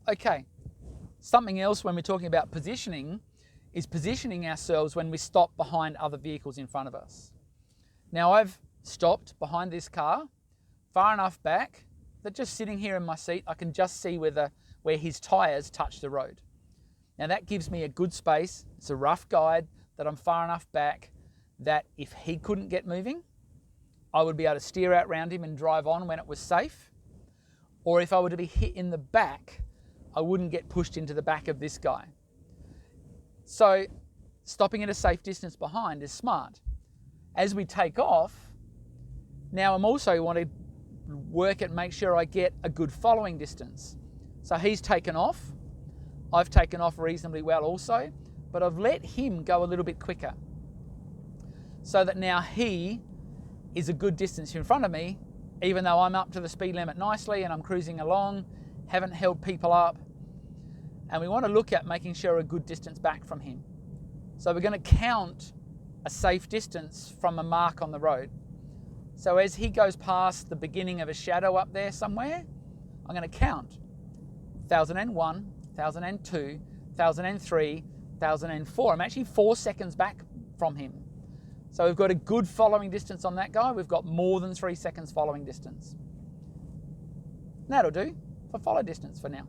Okay, something else when we're talking about positioning is positioning ourselves when we stop behind other vehicles in front of us. Now I've stopped behind this car far enough back that just sitting here in my seat, I can just see where his tyres touch the road. Now that gives me a good space. It's a rough guide that I'm far enough back that if he couldn't get moving, I would be able to steer out around him and drive on when it was safe. Or if I were to be hit in the back, I wouldn't get pushed into the back of this guy. So stopping at a safe distance behind is smart. As we take off, now I'm also want to work and make sure I get a good following distance. So he's taken off. I've taken off reasonably well also, but I've let him go a little bit quicker so that now he is a good distance in front of me, even though I'm up to the speed limit nicely and I'm cruising along, haven't held people up. And we want to look at making sure a good distance back from him. So we're going to count a safe distance from a mark on the road. So as he goes past the beginning of a shadow up there somewhere, I'm going to count 1001, 1002, 1003, 1004. I'm actually 4 seconds back from him. So we've got a good following distance on that guy. We've got more than 3 seconds following distance. That'll do for follow distance for now.